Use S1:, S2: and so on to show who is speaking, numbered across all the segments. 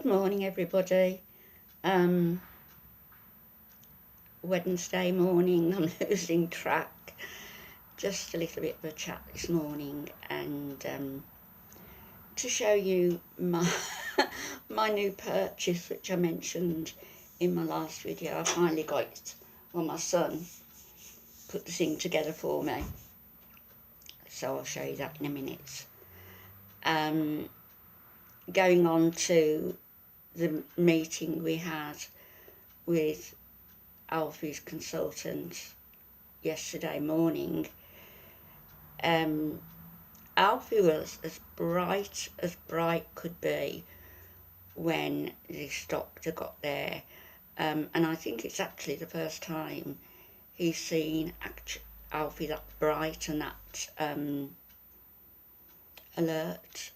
S1: Good morning, everybody. Wednesday morning, I'm losing track. Just a little bit of a chat this morning, and to show you my my new purchase, which I mentioned in my last video. I finally got it. Well, my son put the thing together for me, so I'll show you that in a minute. Going on to the meeting we had with ALFIE's consultant yesterday morning. ALFIE was as bright could be when this doctor got there, and I think it's actually the first time he's seen ALFIE that bright and that alert.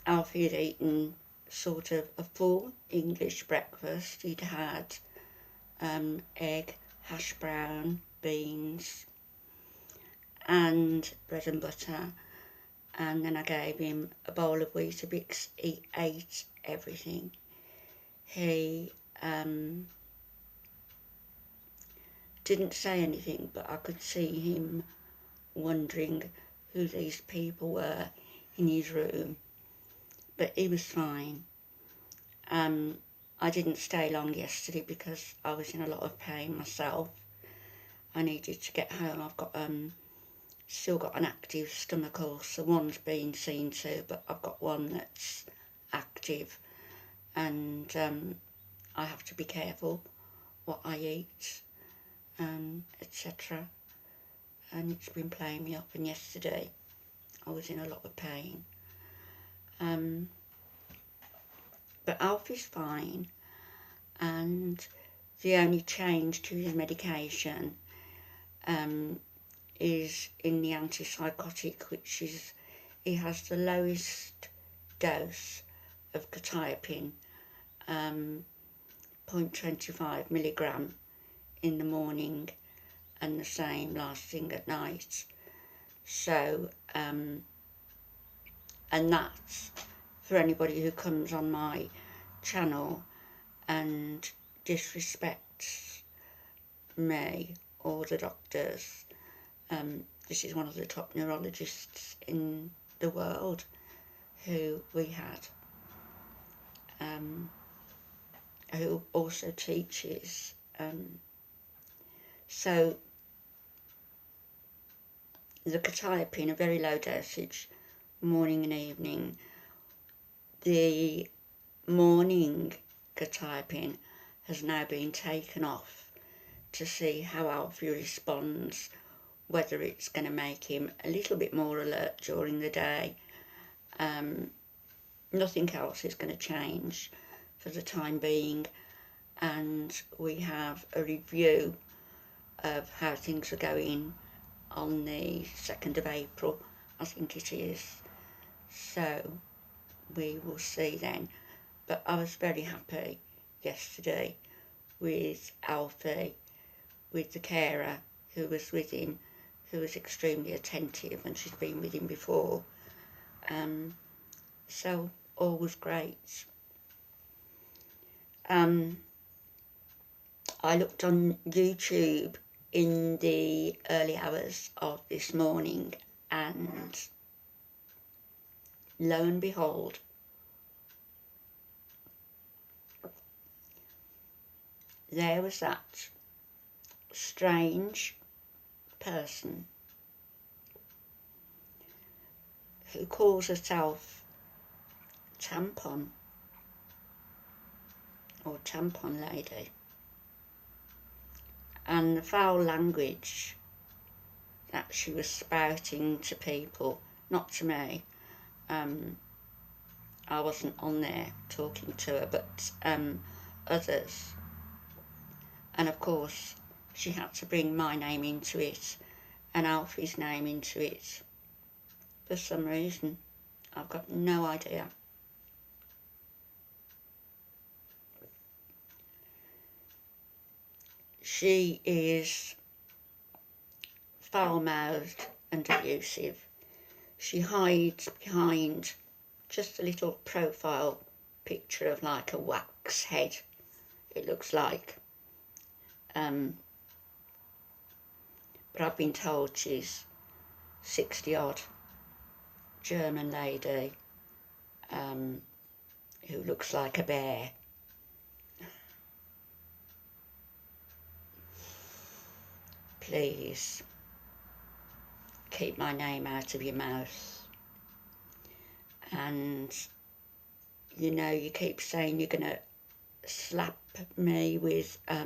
S1: ALFIE had eaten sort of a full English breakfast. He'd had egg, hash brown, beans and bread and butter, and then I gave him a bowl of Weetabix. He ate everything. He didn't say anything, but I could see him wondering who these people were in his room, but he was fine. I didn't stay long yesterday because I was in a lot of pain myself. I needed to get home. I've got still got an active stomach ulcer. One's been seen to, but I've got one that's active, and I have to be careful what I eat, etc. And it's been playing me up, and yesterday I was in a lot of pain. But ALFIE's fine, and the only change to his medication is in the antipsychotic, which is he has the lowest dose of quetiapine, 0.25 milligram in the morning and the same last thing at night. So, and that's for anybody who comes on my channel and disrespects me or the doctors. This is one of the top neurologists in the world who we had, who also teaches. So the quetiapine, a very low dosage, morning and evening. The morning quetiapine has now been taken off to see how ALFIE responds, whether it's going to make him a little bit more alert during the day. Nothing else is going to change for the time being, and we have a review of how things are going on the 2nd of April, I think it is. So we will see then. But I was very happy yesterday with ALFIE, with the carer who was with him, who was extremely attentive, and she's been with him before. So all was great. I looked on YouTube in the early hours of this morning, and lo and behold, there was that strange person who calls herself Tampon, or Tampon Lady, and the foul language that she was spouting to people, not to me. I wasn't on there talking to her, but others. And of course she had to bring my name into it and ALFIE's name into it for some reason. I've got no idea. She is foul-mouthed and abusive. She hides behind just a little profile picture of like a wax head, it looks like. But I've been told she's 60 odd, German lady, who looks like a bear. Please keep my name out of your mouth. And you know, you keep saying you're gonna slap me with a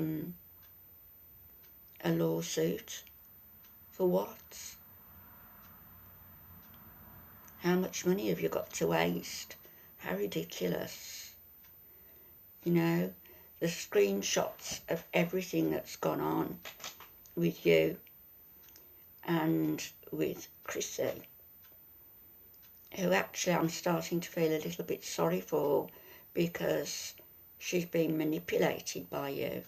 S1: lawsuit. For what? How much money have you got to waste? How ridiculous. You know, the screenshots of everything that's gone on with you and with Chrissy, who actually I'm starting to feel a little bit sorry for, because she's been manipulated by you.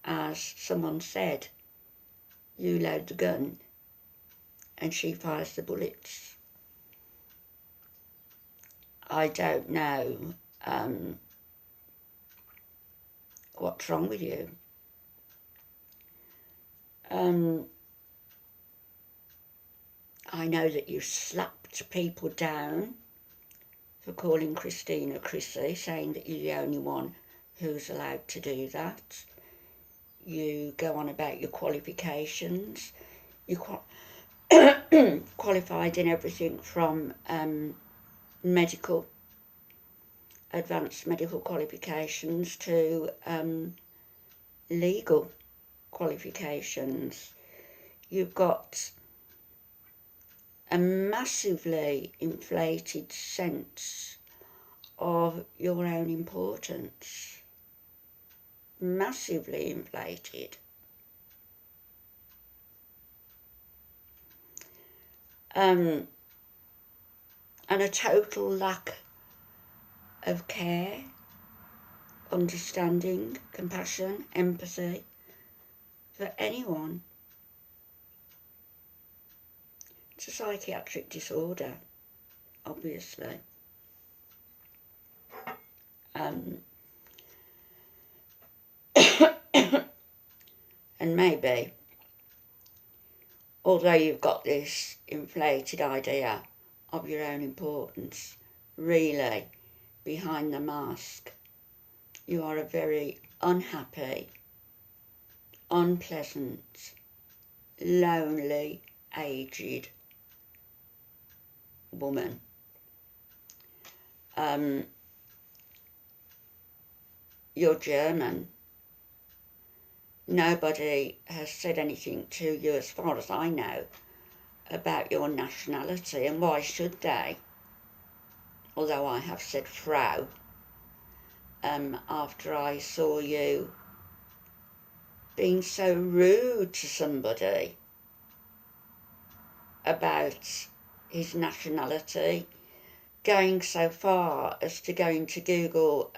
S1: As someone said, you load the gun and she fires the bullets. I don't know what's wrong with you. I know that you slapped people down for calling Christina Chrissy, saying that you're the only one who's allowed to do that. You go on about your qualifications. You qualified in everything from advanced medical qualifications to legal qualifications. You've got a massively inflated sense of your own importance. Massively inflated. And a total lack of care, understanding, compassion, empathy for anyone. It's a psychiatric disorder, obviously. And maybe, although you've got this inflated idea of your own importance, really, behind the mask, you are a very unhappy, unpleasant, lonely, aged woman. You're German. Nobody has said anything to you, as far as I know, about your nationality, and why should they? Although I have said Frau, after I saw you being so rude to somebody about his nationality, going so far as to go into Google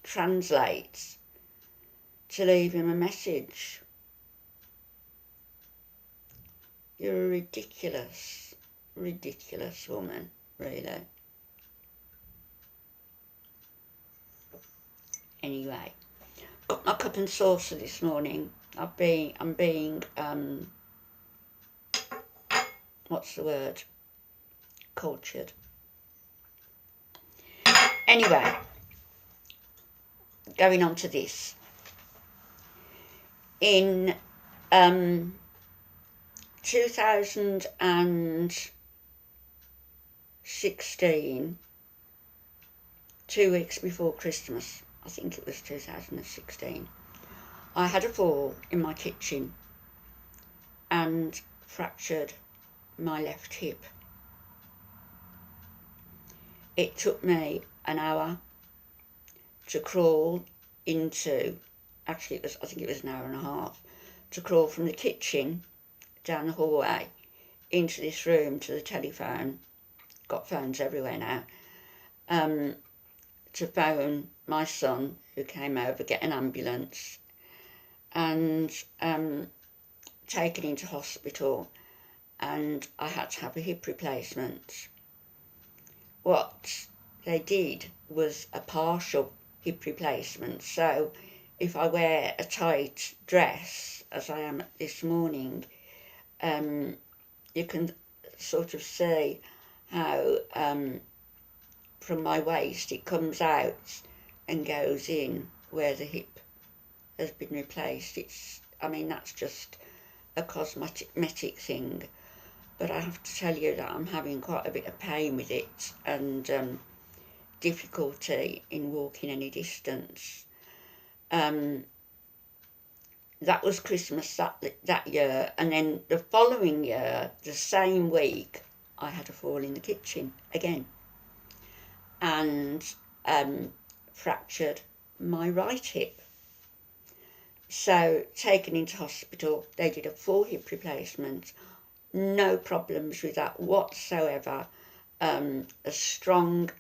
S1: Translate to leave him a message. You're a ridiculous, ridiculous woman, really. Anyway, got my cup and saucer this morning. I'm being what's the word? Cultured. Anyway, going on to this. In 2016, 2 weeks before Christmas, I think it was 2016, I had a fall in my kitchen and fractured my left hip. It took me an hour to crawl into, actually I think it was an hour and a half, to crawl from the kitchen down the hallway into this room to the telephone. Got phones everywhere now. To phone my son, who came over, get an ambulance, and taken into hospital, and I had to have a hip replacement. what they did was a partial hip replacement. So if I wear a tight dress, as I am this morning, you can sort of see how from my waist it comes out and goes in where the hip has been replaced. I mean, that's just a cosmetic thing, but I have to tell you that I'm having quite a bit of pain with it, and difficulty in walking any distance. That was Christmas that year, and then the following year, the same week, I had a fall in the kitchen again, and fractured my right hip. So taken into hospital, they did a full hip replacement, no problems with that whatsoever. As strong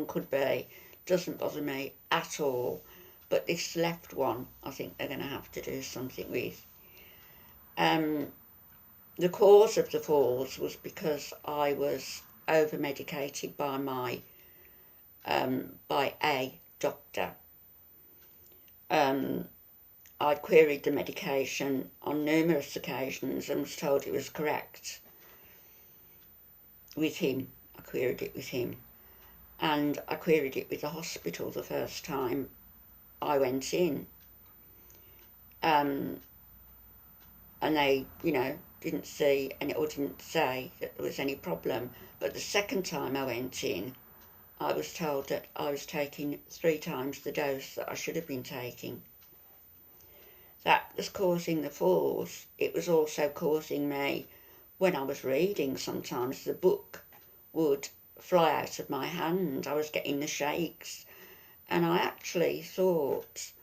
S1: could be, doesn't bother me at all. But this left one, I think they're going to have to do something with. The cause of the falls was because I was over medicated by a doctor. I'd queried the medication on numerous occasions and was told it was correct with him. I queried it with him, and I queried it with the hospital the first time I went in, and they, didn't see or didn't say that there was any problem. But the second time I went in, I was told that I was taking 3 times the dose that I should have been taking. That was causing the falls. It was also causing me, when I was reading, sometimes the book would fly out of my hand. I was getting the shakes, and I actually thought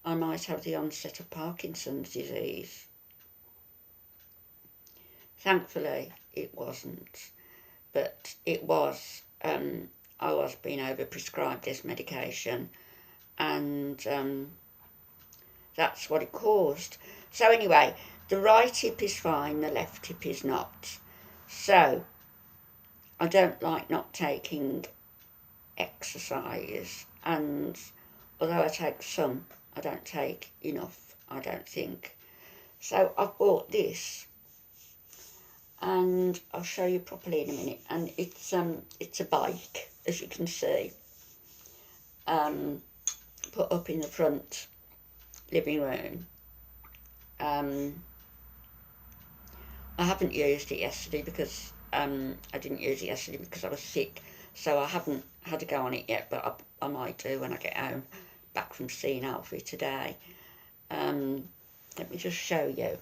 S1: I might have the onset of Parkinson's disease. Thankfully, it wasn't, but it was. I was being overprescribed this medication, and that's what it caused. So anyway, the right hip is fine, the left hip is not. So I don't like not taking exercise, and although I take some, I don't take enough, I don't think. So I've bought this, and I'll show you properly in a minute. And it's a bike, as you can see, put up in the front living room. I haven't used it yesterday because I didn't use it yesterday because I was sick, so I haven't had to go on it yet, but I might do when I get home, back from seeing ALFIE today. Let me just show you.